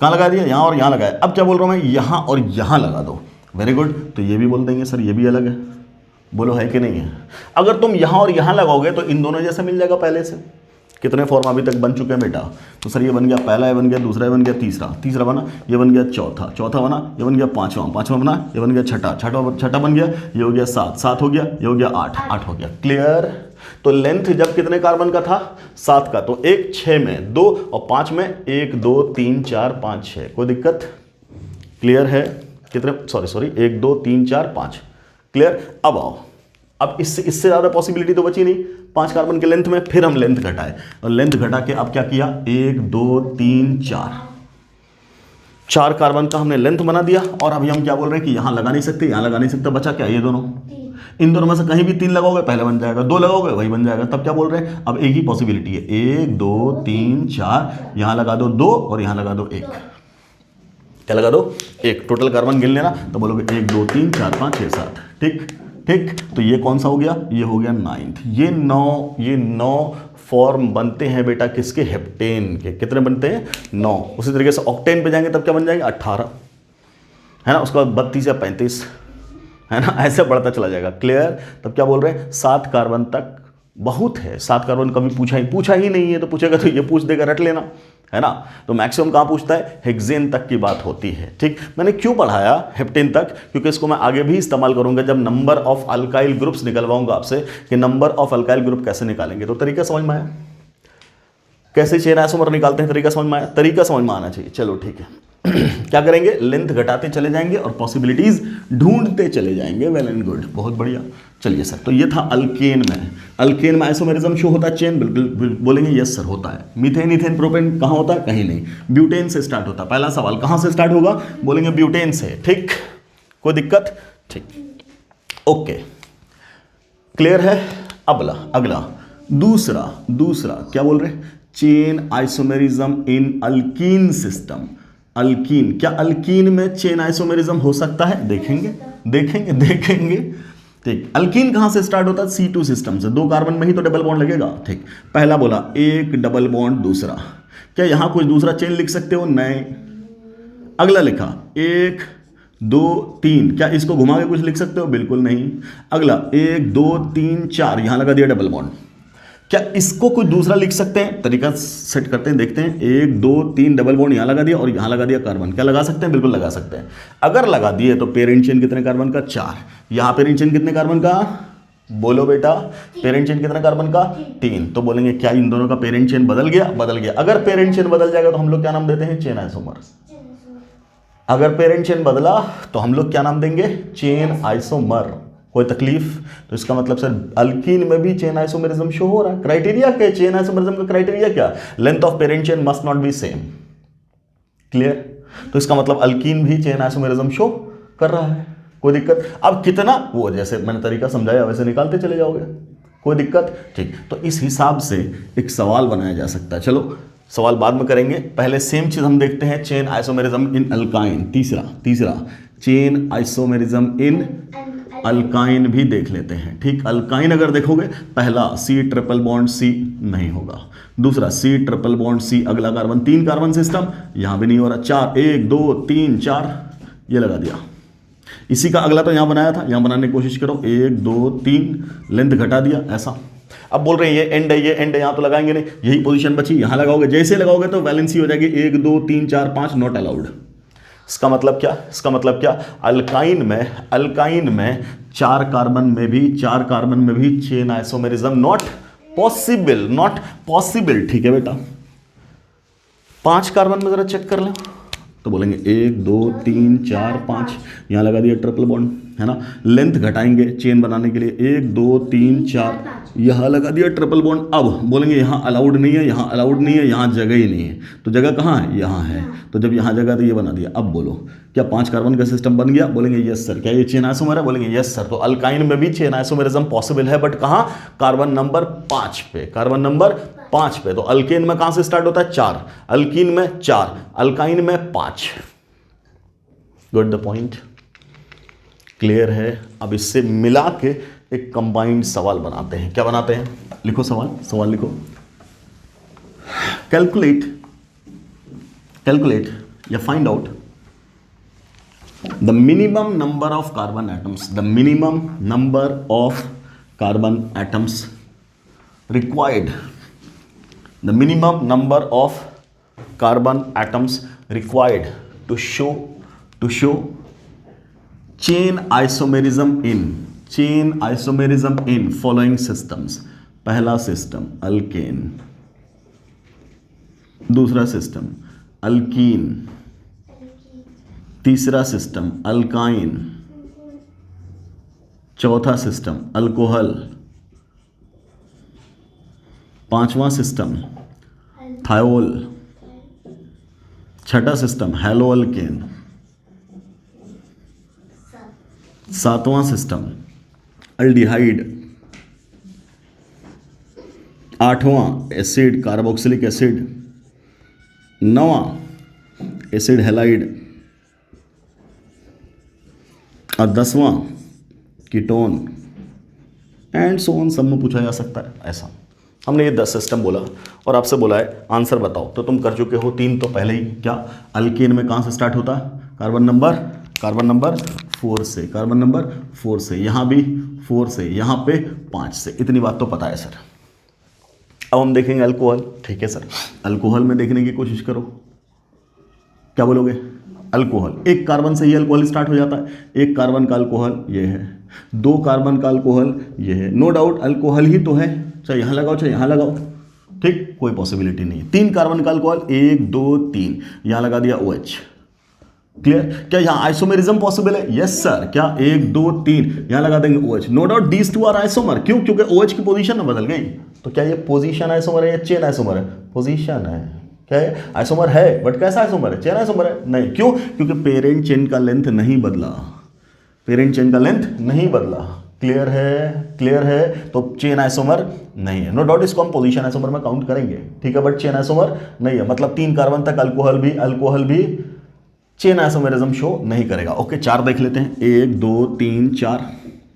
कहां लगा दिया, यहां और यहां लगाया। अब क्या बोल रहा हूं मैं, यहां और यहां लगा दो, वेरी गुड। तो ये भी बोल देंगे सर ये भी अलग है, बोलो है कि नहीं है। अगर तुम यहां और यहां लगाओगे तो इन दोनों जैसा मिल जाएगा पहले से। कितने फॉर्म अभी तक बन चुके हैं बेटा, तो सर ये बन गया पहला, ये बन गया दूसरा, ये बन गया तीसरा बना, ये बन गया चौथा बना, ये बन गया पांचवा बना, ये बन गया छठा बन गया, ये हो गया 7 हो गया, ये हो गया 8 हो गया। क्लियर। तो लेंथ जब कितने कार्बन का था, 7 का, तो 1 6 में 2 और 5 में 1 2 3 4 5 6, कोई दिक्कत। क्लियर है, कितने सॉरी 1 2 3 4 5, क्लियर। अब आओ, अब इससे ज़्यादा पॉसिबिलिटी तो बची नहीं 5 कार्बन के लेंथ में, फिर हम लेंथ घटाए और लेंथ घटा के अब क्या किया, 1 2 3 4 कार्बन का हमने लेंथ बना दिया। और अभी हम क्या बोल रहे हैं कि यहाँ लगा नहीं सकते, यहाँ लगा नहीं सकते, बचा क्या, ये दोनों, इन दोनों में से कहीं भी 3 लगाओगे पहले बन जाएगा, 2 लगाओगे वही बन जाएगा। तब क्या बोल रहे हैं, अब एक ही पॉसिबिलिटी है, 1 2 3 4, यहाँ लगा दो 2 और यहाँ लगा दो 1, क्या लगा दो 1, टोटल कार्बन गिन लेना, तो बोलोगे 1 2 3 4 5 6 7। ठीक, तो ये कौन सा हो गया, ये हो गया 9th। ये 9 फॉर्म बनते हैं बेटा किसके, हेप्टेन के। कितने बनते हैं, 9। उसी तरीके से ऑक्टेन पे जाएंगे तब क्या बन जाएंगे, 18 है ना, उसके बाद 32 या 35 है ना, ऐसे बढ़ता चला जाएगा। क्लियर। तब क्या बोल रहे हैं, 7 कार्बन तक बहुत है। 7 कार्बन कभी पूछा ही नहीं है, तो पूछेगा तो ये पूछ देगा, रट लेना, है ना। तो मैक्सिमम कहाँ पूछता है, हेक्सेन तक की बात होती है। ठीक, मैंने क्यों पढ़ाया हेप्टेन तक, क्योंकि इसको मैं आगे भी इस्तेमाल करूंगा जब नंबर ऑफ अल्काइल ग्रुप्स निकलवाऊंगा आपसे कि नंबर ऑफ अल्काइल ग्रुप कैसे निकालेंगे। तो तरीका समझ में आया, कैसे चेन आइसोमर निकालते हैं, तरीका समझ में आया, तरीका समझ में आना चाहिए। चलो ठीक है, क्या करेंगे, लेंथ घटाते चले जाएंगे और पॉसिबिलिटीज ढूंढते चले जाएंगे। वेल एंड गुड, बहुत बढ़िया। चलिए सर, तो ये था अल्केन में आइसोमेरिज्म शो होता है चेन, बिल्कुल बोलेंगे यस सर होता है। मीथेन इथेन प्रोपेन कहाँ होता है, कहीं नहीं, ब्यूटेन से स्टार्ट होता है। पहला सवाल कहाँ से स्टार्ट होगा, बोलेंगे ब्यूटेन से। ठीक, कोई दिक्कत, ठीक, ओके, क्लियर है। अगला दूसरा क्या बोल रहे हैं, chain isomerism in alkyne system. Alkyne, क्या अल्कीन में चेन आइसोमेरिज्म हो सकता है, देखेंगे। ठीक, अल्कीन कहां से स्टार्ट होता है, C2 सिस्टम से। 2 कार्बन में ही तो डबल बॉन्ड लगेगा। ठीक, पहला बोला एक डबल बॉन्ड, दूसरा, क्या यहां कुछ दूसरा चेन लिख सकते हो, नहीं। अगला लिखा 1 2 3, क्या इसको घुमा के कुछ लिख सकते हो, बिल्कुल नहीं। अगला 1 2 3 4, यहां लगा दिया डबल बॉन्ड, क्या इसको कोई दूसरा लिख सकते हैं, तरीका सेट करते हैं, देखते हैं। 1 2 3 डबल बॉन्ड यहां लगा दिया और यहां लगा दिया कार्बन, क्या लगा सकते हैं, बिल्कुल लगा सकते हैं। अगर लगा दिए तो पेरेंट चेन कितने कार्बन का, 4। यहां पेरेंट चेन कितने कार्बन का, बोलो बेटा, पेरेंट चेन कितने कार्बन का, 3। तो बोलेंगे क्या इन दोनों का पेरेंट चेन बदल गया। अगर पेरेंट चेन बदल जाएगा तो हम लोग क्या नाम देते हैं, चेन आइसोमर। अगर पेरेंट चेन बदला तो हम लोग क्या नाम देंगे, चेन आइसोमर। कोई तकलीफ, तो इसका मतलब सर अल्कीन में भी चेन आइसोमेरिज्म शो हो रहा है। क्राइटेरिया क्या है चेन आइसोमेरिज्म का, क्राइटेरिया क्या, length of parent chain must not be same. Clear, तो इसका मतलब अल्कीन भी चेन आइसोमेरिज्म शो कर रहा है। कोई दिक्कत, अब कितना, वो जैसे मैंने तरीका समझाया वैसे निकालते चले जाओगे, कोई दिक्कत। ठीक, तो इस हिसाब से एक सवाल बनाया जा सकता है। चलो सवाल बाद में करेंगे, पहले सेम चीज हम देखते हैं, चेन आइसोमेरिज्म इन अल्काइन। तीसरा चेन आइसोमेरिज्म इन अल्काइन भी देख लेते हैं। ठीक, अल्काइन अगर देखोगे, पहला C ट्रिपल बॉन्ड C नहीं होगा, दूसरा C ट्रिपल बॉन्ड C, अगला कार्बन 3 कार्बन सिस्टम, यहां भी नहीं हो रहा। 4 1 2 3 4, ये लगा दिया। इसी का अगला तो यहां बनाया था, यहां बनाने की कोशिश करो, 1 2 3, लेंथ घटा दिया ऐसा। अब बोल रहे हैं ये एंड है, यहां तो लगाएंगे नहीं, यही पोजीशन बची, यहां लगाओगे, जैसे लगाओगे तो वैलेंसी हो जाएगी 1 2 3 4 5, नॉट अलाउड। इसका मतलब क्या, इसका मतलब क्या, अल्काइन में 4 कार्बन में भी चेन आइसोमेरिज्म नॉट पॉसिबल। ठीक है बेटा, 5 कार्बन में जरा चेक कर लें तो बोलेंगे 1 2 3 4 5, यहाँ लगा दिया ट्रिपल बॉन्ड, है ना। लेंथ घटाएंगे चेन बनाने के लिए, 1 2 3 4, यहाँ लगा दिया ट्रिपल बॉन्ड। अब बोलेंगे यहाँ अलाउड नहीं है, यहाँ अलाउड नहीं है, यहाँ जगह ही नहीं है, तो जगह कहाँ है, यहाँ है। तो जब यहाँ जगह तो ये बना दिया। अब बोलो क्या 5 कार्बन का सिस्टम बन गया? बोलेंगे यस सर। क्या ये चेन आइसोमर है? बोलेंगे यस सर। तो अल्काइन में भी चेन आइसोमेरिज्म पॉसिबल है, बट कहाँ, कार्बन नंबर 5 पे, कार्बन नंबर 5 पे। तो अल्केन में कहां से स्टार्ट होता है? 4, अल्कीन में 4, अल्काइन में 5। गुड द पॉइंट, क्लियर है। अब इससे मिला के एक कंबाइंड सवाल बनाते हैं। क्या बनाते हैं? लिखो सवाल लिखो। कैलकुलेट या find out the minimum number of carbon atoms, the minimum number of carbon atoms required, the minimum number of carbon atoms required to show chain isomerism in following systems। पहला सिस्टम अल्केन, दूसरा system alkyne, तीसरा system alkyne, चौथा system alcohol, पांचवा system thiol, छठा system हेलोअल्केन, सातवां system aldehyde, आठवां acid carboxylic acid, नौवां acid halide और 10वां कीटोन एंड सो ऑन। सब में पूछा जा सकता है ऐसा। हमने ये 10 सिस्टम बोला और आपसे बोला है आंसर बताओ, तो तुम कर चुके हो 3 तो पहले ही। क्या अल्केन में कहाँ से स्टार्ट होता है? कार्बन नंबर 4 से, कार्बन नंबर 4 से, यहाँ भी 4 से, यहाँ पे 5 से। इतनी बात तो पता है सर। अब हम देखेंगे अल्कोहल। ठीक है सर, अल्कोहल में देखने की कोशिश करो। क्या बोलोगे? अल्कोहल, 1 कार्बन से ही अल्कोहल स्टार्ट हो जाता है। 1 कार्बन का अल्कोहल ये है, 2 कार्बन का अल्कोहल ये है। नो डाउट अल्कोहल ही तो है, चाहे यहाँ लगाओ चाहे यहाँ लगाओ, ठीक, कोई पॉसिबिलिटी नहीं है। 3 कार्बन का अल्कोहल, 1 2 3, यहाँ लगा दिया OH। क्लियर? क्या यहाँ आइसोमेरिज्म पॉसिबल है? Yes sir. क्या 1 2 3, यहाँ लगा देंगे OH। No doubt these 2 are isomer. क्यों? क्योंकि OH की पोजीशन में बदल गई। तो क्या ये पोजीशन आइसोमर है या चेन आइसोमर है? पोजीशन है। क्या है? आइसोमर है, बट कैसा आइसोमर है? चेन आइसोमर है? नहीं। क्यों? क्योंकि पेरेंट चेन का लेंथ नहीं बदला, पेरेंट चेन का लेंथ नहीं बदला। क्लियर है? क्लियर है। तो चेन आइसोमर नहीं है। नो डाउट इसको हम पोजीशन आइसोमर में काउंट करेंगे, ठीक है, बट चेन आइसोमर नहीं है। मतलब 3 कार्बन तक अल्कोहल भी चेन आइसोमेरिज्म शो नहीं करेगा। ओके, 4 देख लेते हैं। 1 2 3 4।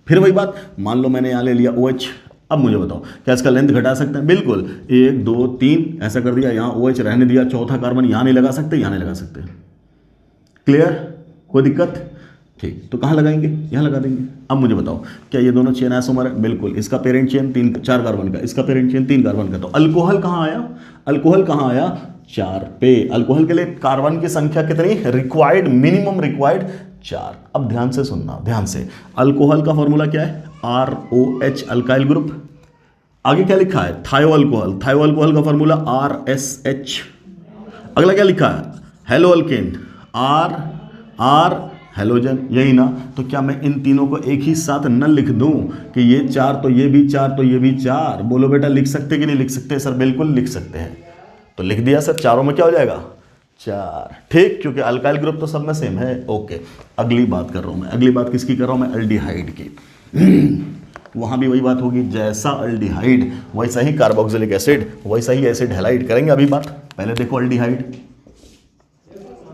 फिर वही बात, मान लो मैंने यहाँ ले लिया OH। अब मुझे बताओ क्या इसका लेंथ घटा सकते हैं? बिल्कुल, 1 2 3 ऐसा कर दिया, यहाँ OH रहने दिया, चौथा कार्बन यहाँ नहीं लगा सकते, यहाँ नहीं लगा सकते। क्लियर? कोई दिक्कत? ठीक, तो कहाँ लगाएंगे? यहाँ लगा देंगे। अब मुझे बताओ क्या ये दोनों चेन आइसोमर है? बिल्कुल। इसका पेरेंट चेन 4 कार्बन का, इसका पेरेंट चेन 3 कार्बन का। तो अल्कोहल कहाँ आया? अल्कोहल कहाँ आया? 4 पे। अल्कोहल के लिए कार्बन की संख्या कितनी रिक्वायर्ड? Minimum required 4। अब ध्यान से सुनना, ध्यान से। अल्कोहल का फॉर्मूला क्या है? ROH, alkyl group. आगे क्या लिखा है? थायो अल्कोहल। थायो अल्कोहल का फॉर्मूला RSH। अगला क्या लिखा है? हेलो अल्केन, R हेलोजन, यही ना। तो क्या मैं इन तीनों को एक ही साथ न लिख दूं कि ये 4 तो ये भी 4 तो ये भी 4? बोलो बेटा, लिख सकते कि नहीं लिख सकते? सर बिल्कुल लिख सकते हैं। तो लिख दिया सर, चारों में क्या हो जाएगा? 4। ठीक, क्योंकि अल्काइल ग्रुप तो सब में सेम है। ओके, अगली बात कर रहा हूं मैं। अगली बात किसकी कर रहा हूं मैं? एल्डिहाइड की। वहां भी वही बात होगी, जैसा एल्डिहाइड वैसा ही कार्बोक्सिलिक एसिड, वैसा ही एसिड हैलाइड करेंगे अभी बात। पहले देखो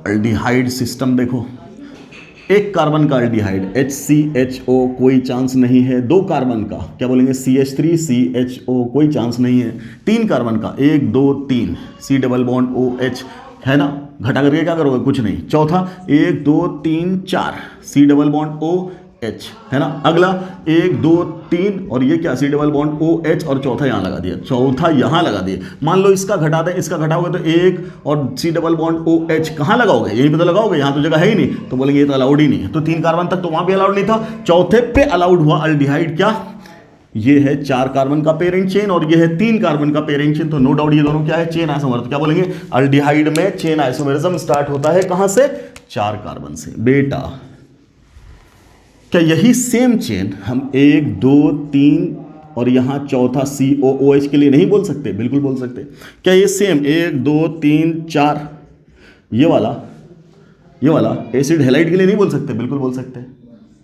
एल्डिहाइड सिस्टम देखो। 1 कार्बन का एल्डिहाइड HCHO, कोई चांस नहीं है। 2 कार्बन का क्या बोलेंगे? CH3CHO, कोई चांस नहीं है। 3 कार्बन का 1 2 3 C डबल बॉन्ड OH, है ना। घटा करके क्या करोगे? कुछ नहीं। चौथा 1 2 3 4 C double bond O, H है ना। अगला 1 2 3 और ये क्या, सी डबल बॉन्ड OH और चौथा यहाँ लगा दिया, चौथा यहाँ लगा दिया। मान लो इसका घटा दें, इसका घटाओगे तो 1 और सी डबल बॉन्ड OH कहाँ लगाओगे, यहीं पे तो लगाओगे, यहाँ तो जगह है ही नहीं, तो बोलेंगे ये तो अलाउड ही नहीं है। तो 3 कार्बन तक तो वहाँ पे अलाउड नहीं था, चौथे पे अलाउड हुआ अल्डिहाइड। क्या ये है 4 कार्बन का पेरेंट चेन और ये है 3 कार्बन का पेरेंट चेन, तो नो डाउट ये दोनों क्या है, चेन आइसोमर। क्या बोलेंगे, अल्डिहाइड में चेन आइसोमेरिज्म स्टार्ट होता है कहां से, 4 कार्बन से। बेटा क्या यही सेम चेन हम 1 2 3 और यहां चौथा COOH के लिए नहीं बोल सकते, बिल्कुल बोल सकते। क्या ये सेम 1 2 3 4 ये वाला एसिड हैलाइड के लिए नहीं बोल सकते, बिल्कुल बोल सकते।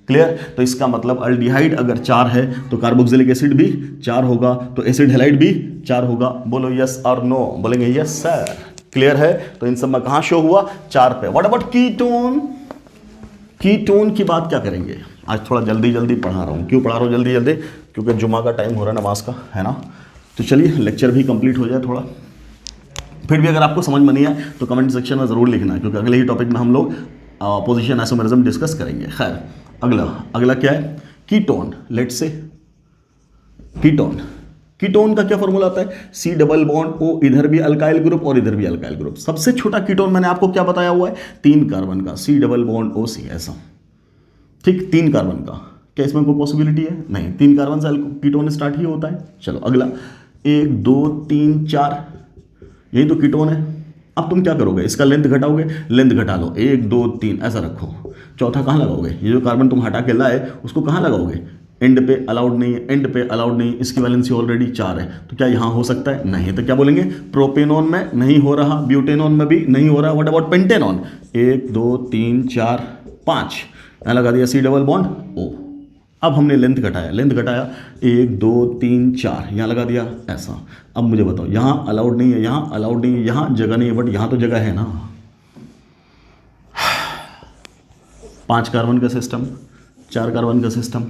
क्लियर। तो इसका मतलब अल्डिहाइड अगर 4 है तो कार्बोक्सिलिक एसिड भी 4 होगा, तो एसिड हैलाइड भी 4 होगा। बोलो यस और नो, बोलेंगे यस सर। क्लियर है। तो इन सब में कहां शो हुआ, 4 पे। व्हाट अबाउट कीटोन, कीटोन की बात क्या करेंगे। आज थोड़ा जल्दी जल्दी पढ़ा रहा हूं, क्यों पढ़ा रहा हूं जल्दी जल्दी, क्योंकि जुमा का टाइम हो रहा है, नमाज का है ना। तो चलिए लेक्चर भी कंप्लीट हो जाए थोड़ा। फिर भी अगर आपको समझ में नहीं आए तो कमेंट सेक्शन में ज़रूर लिखना, क्योंकि अगले ही टॉपिक में हम लोग पोजीशन आइसोमेरिज्म डिस्कस करेंगे। खैर अगला क्या है, कीटोन। लेट्स से कीटोन का क्या फॉर्मूला आता है, सी डबल बॉन्ड O, इधर भी अल्काइल ग्रुप और इधर भी अल्काइल ग्रुप। सबसे छोटा कीटोन मैंने आपको क्या बताया हुआ है, 3 कार्बन का, सी डबल बॉन्ड OC, ऐसा। ठीक, 3 कार्बन का। क्या इसमें कोई पॉसिबिलिटी है, नहीं, 3 कार्बन से कीटोन स्टार्ट ही होता है। चलो अगला 1 2 3 4, यही तो कीटोन है। अब तुम क्या करोगे, इसका लेंथ घटाओगे, लेंथ घटा लो, 1 2 3 ऐसा रखो। चौथा कहाँ लगाओगे, ये जो कार्बन तुम हटा के लाए उसको कहाँ लगाओगे, एंड पे अलाउड नहीं है, एंड पे अलाउड नहीं है, इसकी वैलेंसी ऑलरेडी 4 है, तो क्या यहाँ हो सकता है, नहीं। तो क्या बोलेंगे, प्रोपेनॉन में नहीं हो रहा, ब्यूटेनॉन में भी नहीं हो रहा। व्हाट अबाउट पेंटेनॉन, 1 2 3 4 5, यहाँ लगा दिया सी डबल बॉन्ड O। अब हमने लेंथ घटाया 1 2 3 4, यहाँ लगा दिया ऐसा। अब मुझे बताओ, यहाँ अलाउड नहीं है, यहाँ अलाउड नहीं है, यहाँ जगह नहीं है, बट यहाँ तो जगह है ना। 5 कार्बन का सिस्टम, 4 कार्बन का सिस्टम,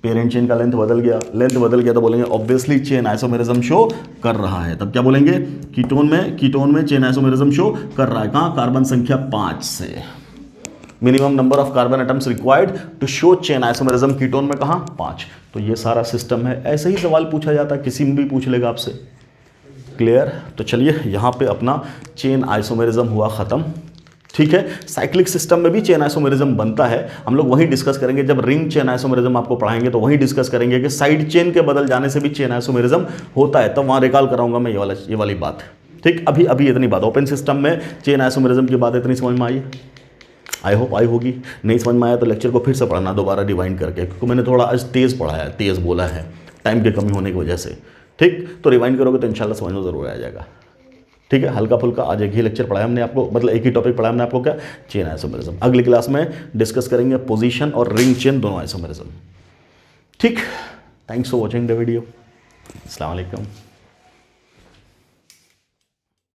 पेरेंट चेन का लेंथ बदल गया, तो बोलेंगे ऑब्वियसली चेन आइसोमेरिज्म शो कर रहा है। तब क्या बोलेंगे, कीटोन में चेन आइसोमेरिज्म शो कर रहा है। कहाँ, कार्बन संख्या 5 से। Minimum number of carbon atoms required to show chain isomerism, ketone में कहाँ, 5। तो ये सारा सिस्टम है। ऐसे ही सवाल पूछा जाता है, किसी में भी पूछ लेगा आपसे। क्लियर। तो चलिए यहाँ पे अपना चेन आइसोमेरिज्म हुआ ख़त्म। ठीक है, साइक्लिक सिस्टम में भी चेन आइसोमेरिज्म बनता है, हम लोग वहीं डिस्कस करेंगे। जब रिंग चेन आइसोमेरिज्म आपको पढ़ाएंगे तो वहीं डिस्कस करेंगे कि साइड चेन के बदल जाने से भी चेन आइसोमेरिज्म होता है। तब वहाँ रिकॉल कराऊंगा मैं ये वाली बात। ठीक, अभी इतनी बात। ओपन सिस्टम में चेन आइसोमेरिज्म की बात इतनी समझ में आई, आई होप आई होगी। नहीं समझ में आया तो लेक्चर को फिर से पढ़ना दोबारा रिवाइंड करके, क्योंकि मैंने थोड़ा आज तेज़ पढ़ाया है, तेज़ बोला है टाइम की कमी होने की वजह से। ठीक, तो रिवाइंड करोगे तो इंशाल्लाह समझ में ज़रूर आ जाएगा। ठीक है, हल्का फुल्का आज एक ही लेक्चर पढ़ाया हमने आपको, मतलब एक ही टॉपिक पढ़ाया हमने आपको, क्या, चेन आइसोमेरिज्म। अगली क्लास में डिस्कस करेंगे पोजीशन और रिंग चेन दोनों आइसोमेरिज्म। ठीक, thanks for watching the video. अस्सलाम वालेकुम।